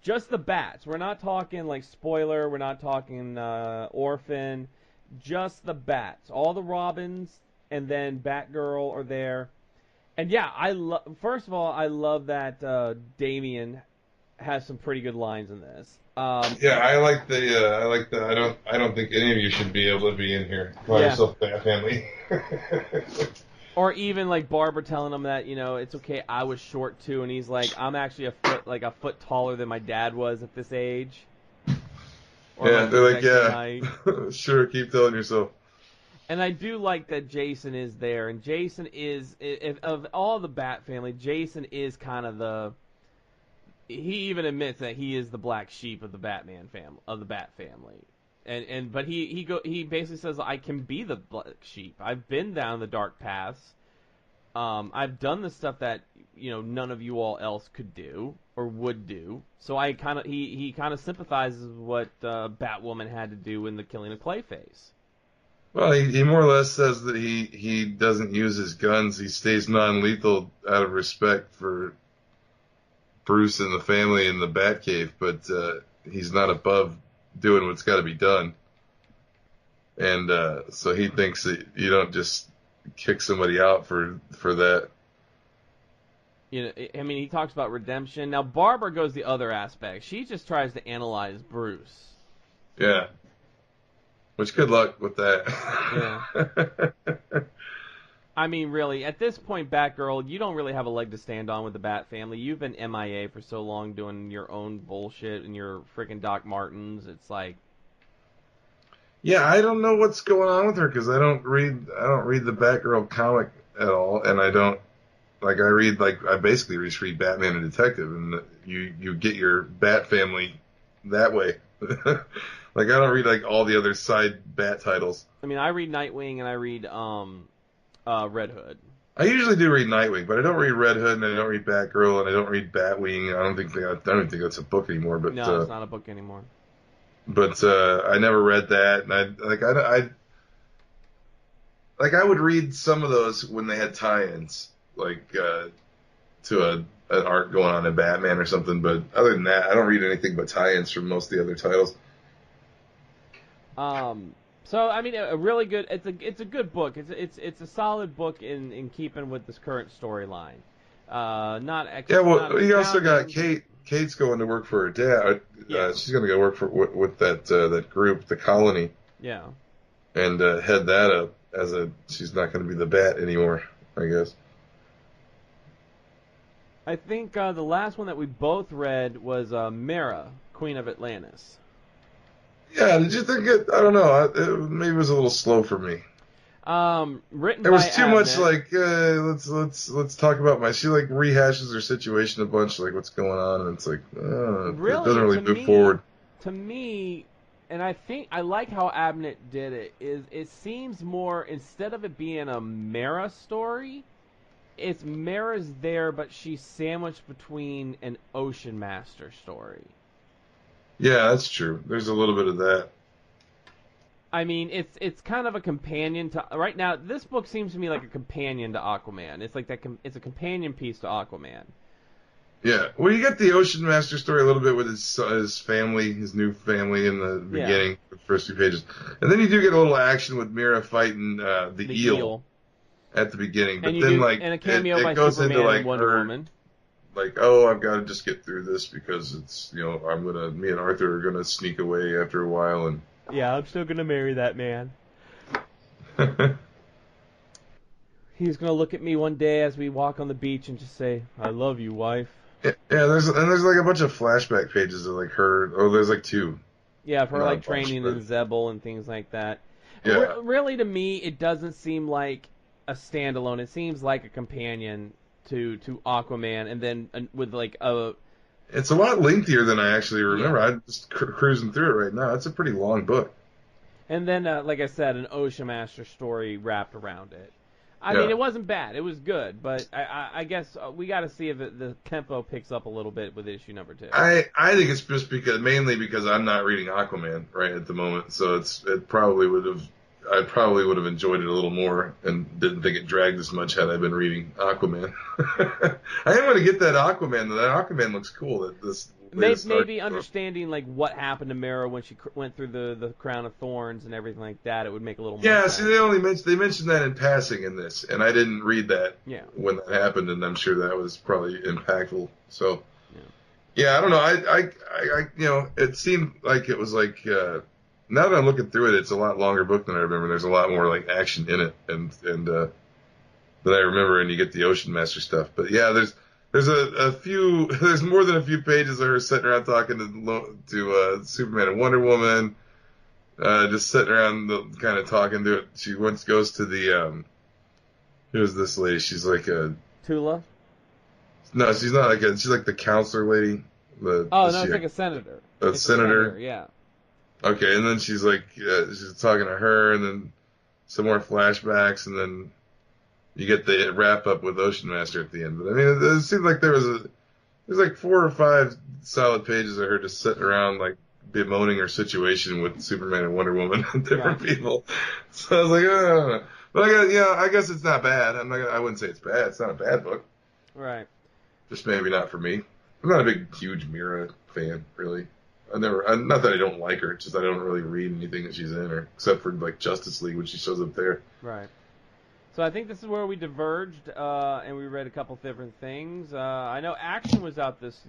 Just the bats. We're not talking like spoiler. We're not talking orphan. Just the bats. All the Robins and then Batgirl are there. And yeah, first of all, I love that Damian has some pretty good lines in this. Yeah, I like the. I don't think any of you should be able to be in here. Call yourself Bat Family. Or even like Barbara telling him that it's okay. I was short too, and he's like, I'm actually a foot taller than my dad was at this age. Or yeah, they're like, yeah, sure, keep telling yourself. And I do like that Jason is there, and Jason is, of all the Bat family, Jason is kind of he even admits that he is the black sheep of the Bat family. But he basically says, I can be the black sheep. I've been down the dark paths. I've done the stuff that none of you all else could do or would do. So he kind of sympathizes with what Batwoman had to do in the killing of Clayface. Well, he more or less says that he doesn't use his guns. He stays non-lethal out of respect for Bruce and the family in the Batcave, but he's not above doing what's got to be done. And so he thinks that you don't just kick somebody out for that. I mean, he talks about redemption. Now, Barbara goes the other aspect. She just tries to analyze Bruce. Yeah. Which, good luck with that. Yeah. I mean, really, at this point, Batgirl, you don't really have a leg to stand on with the Bat family. You've been MIA for so long doing your own bullshit and your freaking Doc Martens. It's like... Yeah, I don't know what's going on with her because I don't read the Batgirl comic at all, and I don't... I basically just read Batman and Detective, and you get your Bat family that way. I don't read all the other side Bat titles. I mean, I read Nightwing and I read Red Hood. I usually do read Nightwing, but I don't read Red Hood, and I don't read Batgirl, and I don't read Batwing. I don't think that's a book anymore. But no, it's not a book anymore. But I never read that, and I would read some of those when they had tie-ins, to an arc going on in Batman or something. But other than that, I don't read anything but tie-ins from most of the other titles. So I mean, a really good. It's a good book. It's a solid book in keeping with this current storyline. Not extra. Yeah, well, you also got Kate. Kate's going to work for her dad. She's going to go work with that group, the Colony. Yeah. And head that up she's not going to be the Bat anymore, I guess. I think the last one that we both read was Mera, Queen of Atlantis. Yeah, did you think it? I don't know. Maybe it was a little slow for me. Written there was by too Abnett. much let's talk about she rehashes her situation a bunch, what's going on, and it's really, it doesn't really move forward. To me, and I think I like how Abnett did it. It seems more, instead of it being a Mera story, it's Mera's there, but she's sandwiched between an Ocean Master story. Yeah, that's true. There's a little bit of that. I mean, it's kind of a companion to... Right now, this book seems to me like a companion to Aquaman. It's like it's a companion piece to Aquaman. Yeah. Well, you get the Ocean Master story a little bit with his family, his new family in the beginning, the first few pages. And then you do get a little action with Mera fighting the eel at the beginning. But then, and a cameo by goes Superman into, and Wonder Woman. I've got to just get through this because it's, me and Arthur are gonna sneak away after a while, and yeah, I'm still gonna marry that man. He's gonna look at me one day as we walk on the beach and just say, "I love you, wife." Yeah, there's a bunch of flashback pages of her. Oh, there's two. Yeah, for training in Zebel and things like that. Yeah. Really, to me, it doesn't seem like a standalone. It seems like a companion to Aquaman, and then with a... It's a lot lengthier than I actually remember. I'm just cruising through it right now. It's a pretty long book. And then, like I said, an Ocean Master story wrapped around it. I mean, it wasn't bad. It was good, but I guess we got to see if the tempo picks up a little bit with issue number 2. I think it's just mainly because I'm not reading Aquaman right at the moment, so I probably would have enjoyed it a little more and didn't think it dragged as much had I been reading Aquaman. I am going to get that Aquaman, though. That Aquaman looks cool. latest arc. maybe understanding like what happened to Mara when she went through the crown of thorns and everything like that, it would make a little more sense. See, they mentioned that in passing in this, and I didn't read that when that happened, and I'm sure that was probably impactful. So, I don't know. I it seemed like it was like now that I'm looking through it, it's a lot longer book than I remember. There's a lot more like action in it, and than I remember, and you get the Ocean Master stuff. But yeah, there's a few, there's more than a few pages of her sitting around talking to Superman and Wonder Woman, just sitting around kind of talking to it. She once goes to the who's this lady? She's like a Tula. No, she's not like she's like the counselor lady. It's like a senator. A senator. Yeah. Okay, and then she's like she's talking to her, and then some more flashbacks, and then you get the wrap up with Ocean Master at the end. But I mean, it seemed like there's like 4 or 5 solid pages of her just sitting around like bemoaning her situation with Superman and Wonder Woman and different people. So I was like, oh. But I guess it's not bad. I wouldn't say it's bad. It's not a bad book. Right. Just maybe not for me. I'm not a big, huge Mira fan, really. Not that I don't like her, it's just I don't really read anything that she's in, except for like Justice League when she shows up there. Right. So I think this is where we diverged, and we read a couple different things. I know Action was out this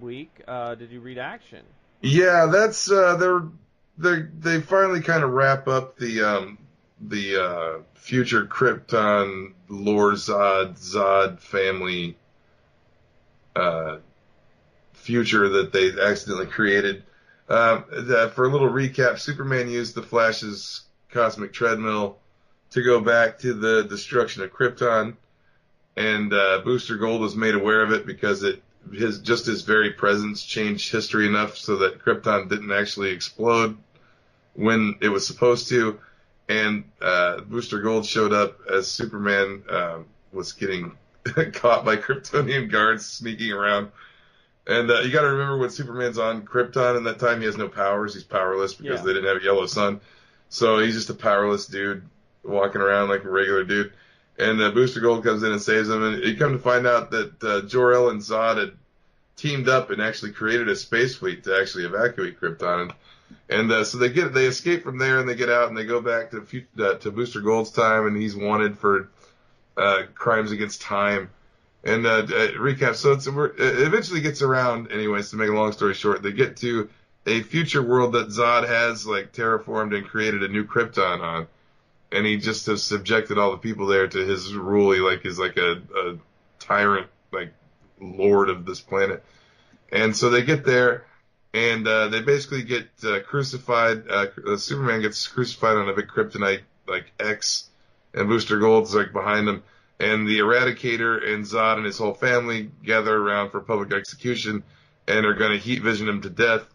week. Did you read Action? Yeah, that's they finally kind of wrap up the future Krypton Lord Zod family future that they accidentally created. For a little recap, Superman used the Flash's cosmic treadmill to go back to the destruction of Krypton, and Booster Gold was made aware of it because his very presence changed history enough so that Krypton didn't actually explode when it was supposed to, and Booster Gold showed up as Superman was getting caught by Kryptonian guards sneaking around. And you got to remember when Superman's on Krypton, and that time he has no powers. He's powerless because they didn't have a yellow sun. So he's just a powerless dude walking around like a regular dude. And Booster Gold comes in and saves him. And you come to find out that Jor-El and Zod had teamed up and actually created a space fleet to actually evacuate Krypton. And so they escape from there, and they get out and they go back to Booster Gold's time, and he's wanted for crimes against time. And recap, so it eventually gets around, anyways, to make a long story short, they get to a future world that Zod has like terraformed and created a new Krypton on, and he just has subjected all the people there to his rule. He is like a tyrant, like lord of this planet. And so they get there, and they basically get crucified. Superman gets crucified on a big kryptonite like X, and Booster Gold's like behind him. And the Eradicator and Zod and his whole family gather around for public execution and are going to heat vision him to death.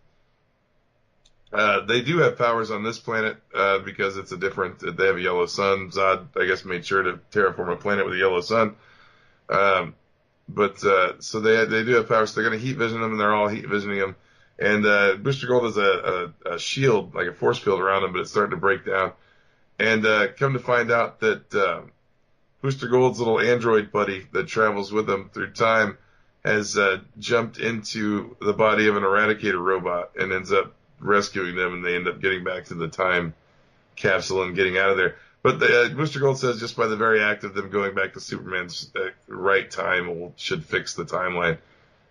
They do have powers on this planet because it's they have a yellow sun. Zod, I guess, made sure to terraform a planet with a yellow sun. So they do have powers. So they're going to heat vision him, and they're all heat visioning him. And Booster Gold has a shield, like a force field around him, but it's starting to break down. And come to find out that Booster Gold's little android buddy that travels with him through time has jumped into the body of an Eradicator robot and ends up rescuing them, and they end up getting back to the time capsule and getting out of there. But Booster Gold says just by the very act of them going back to Superman's right time should fix the timeline,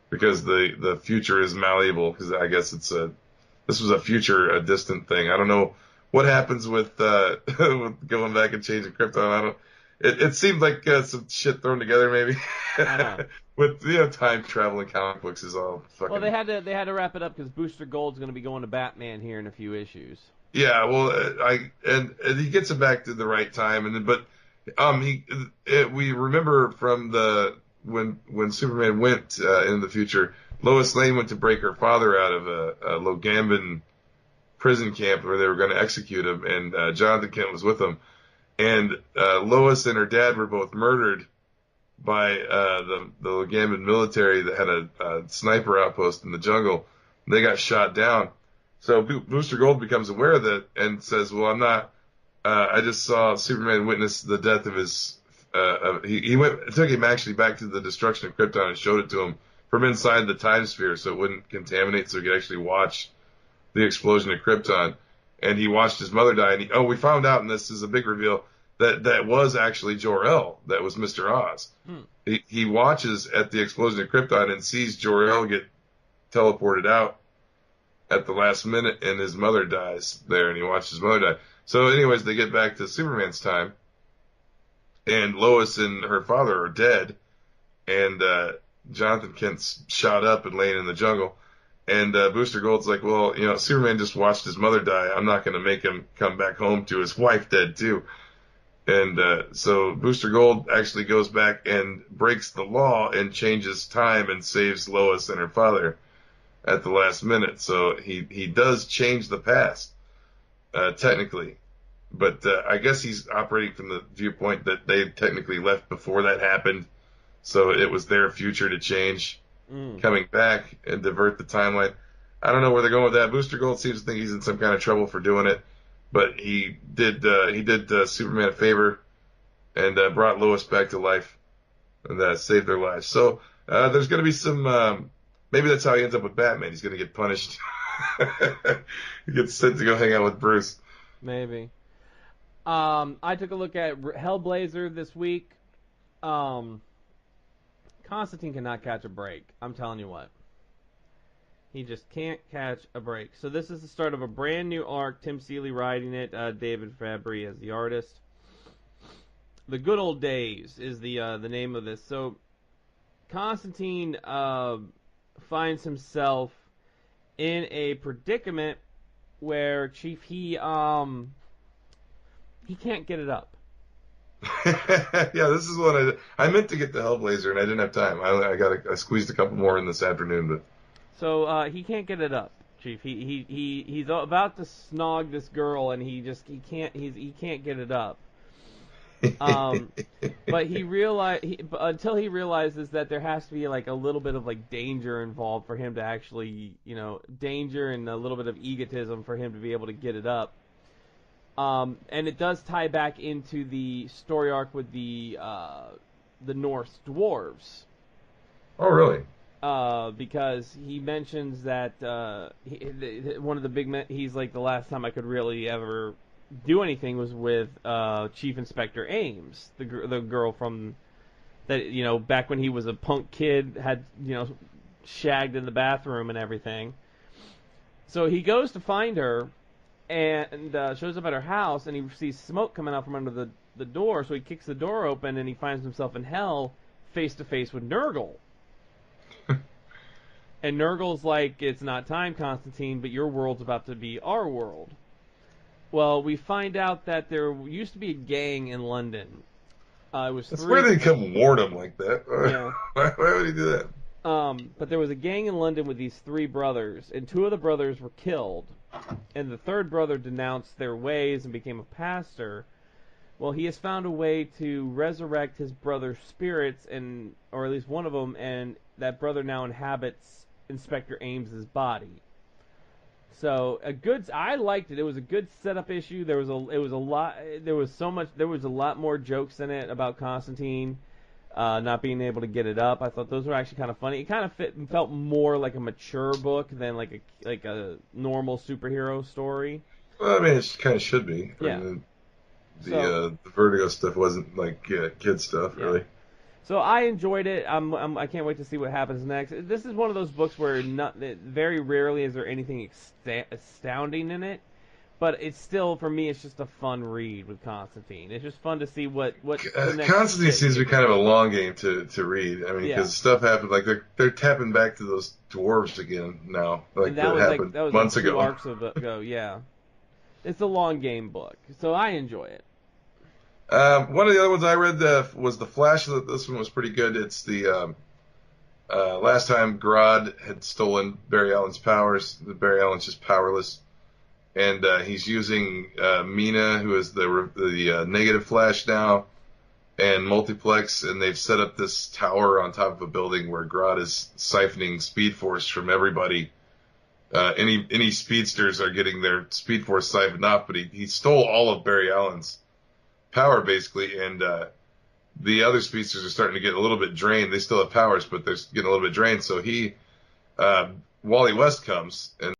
because the future is malleable, because I guess this was a distant thing. I don't know what happens with with going back and changing Krypton. It seemed like some shit thrown together, maybe. With time traveling comic books is all fucking. Well, they had to wrap it up because Booster Gold's going to be going to Batman here in a few issues. Yeah, well, and he gets it back to the right time, we remember from when Superman went in the future, Lois Lane went to break her father out of a Logamban prison camp where they were going to execute him, and Jonathan Kent was with him. And Lois and her dad were both murdered by the Logamban military that had a sniper outpost in the jungle. They got shot down. So Booster Gold becomes aware of that and says, well, I'm not, I just saw Superman witness the death of his, it took him actually back to the destruction of Krypton and showed it to him from inside the time sphere so it wouldn't contaminate, so he could actually watch the explosion of Krypton. And he watched his mother die, and we found out, and this is a big reveal, that was actually Jor-El, that was Mr. Oz. He watches at the explosion of Krypton and sees Jor-El get teleported out at the last minute, and his mother dies there, and he watches his mother die. So anyways, they get back to Superman's time, and Lois and her father are dead, and Jonathan Kent's shot up and laying in the jungle. And Booster Gold's like, well, Superman just watched his mother die. I'm not going to make him come back home to his wife dead, too. And so Booster Gold actually goes back and breaks the law and changes time and saves Lois and her father at the last minute. So he does change the past, technically. But I guess he's operating from the viewpoint that they technically left before that happened. So it was their future to change. Coming back and divert the timeline. I don't know where they're going with that. Booster Gold seems to think he's in some kind of trouble for doing it, but he did Superman a favor and brought Lois back to life and saved their lives. So there's going to be some. Maybe that's how he ends up with Batman. He's going to get punished. He gets sent to go hang out with Bruce. Maybe. I took a look at Hellblazer this week. Constantine cannot catch a break. I'm telling you what. He just can't catch a break. So this is the start of a brand new arc. Tim Seeley writing it. David Fabry as the artist. The Good Old Days is the name of this. So Constantine finds himself in a predicament where Chief he can't get it up. Yeah, this is what I meant to get the Hellblazer, and I didn't have time. I squeezed a couple more in this afternoon, but so he can't get it up, Chief. He's about to snog this girl, and he can't get it up. But until he realizes that there has to be like a little bit of like danger involved for him to actually, danger and a little bit of egotism for him to be able to get it up. And it does tie back into the story arc with the Norse dwarves. Oh, really? Because he mentions that one of the big he's like, the last time I could really ever do anything was with Chief Inspector Ames, the girl from that, back when he was a punk kid, had shagged in the bathroom and everything. So he goes to find her. And shows up at her house, and he sees smoke coming out from under the door, so he kicks the door open, and he finds himself in hell, face-to-face with Nurgle. And Nurgle's like, it's not time, Constantine, but your world's about to be our world. Well, we find out that there used to be a gang in London. That's where they come warn him like that. Yeah. Why would he do that? But there was a gang in London with these three brothers, and two of the brothers were killed. And the third brother denounced their ways and became a pastor. Well, he has found a way to resurrect his brother's spirits, or at least one of them, and that brother now inhabits Inspector Ames's body. So I liked it. It was a good setup issue. There was a lot more jokes in it about Constantine not being able to get it up. I thought those were actually kind of funny. It kind of felt more like a mature book than like a normal superhero story. Well, I mean, it kind of should be. Yeah. I mean, the Vertigo stuff wasn't like kid stuff, really. So I enjoyed it. I can't wait to see what happens next. This is one of those books where very rarely is there anything astounding in it. But it's still, for me, it's just a fun read with Constantine. It's just fun to see what the next Constantine seems to be kind of a long game to read. I mean, because stuff happened, like they're tapping back to those dwarves again now. Like that happened months ago. 2 arcs ago, yeah. It's a long game book, so I enjoy it. One of the other ones I read was The Flash. This one was pretty good. It's the last time Grodd had stolen Barry Allen's powers. Barry Allen's just powerless. And he's using Mina, who is the negative Flash now, and Multiplex, and they've set up this tower on top of a building where Grodd is siphoning Speed Force from everybody. Any speedsters are getting their Speed Force siphoned off, but he stole all of Barry Allen's power, basically, and the other speedsters are starting to get a little bit drained. They still have powers, but they're getting a little bit drained. So Wally West comes and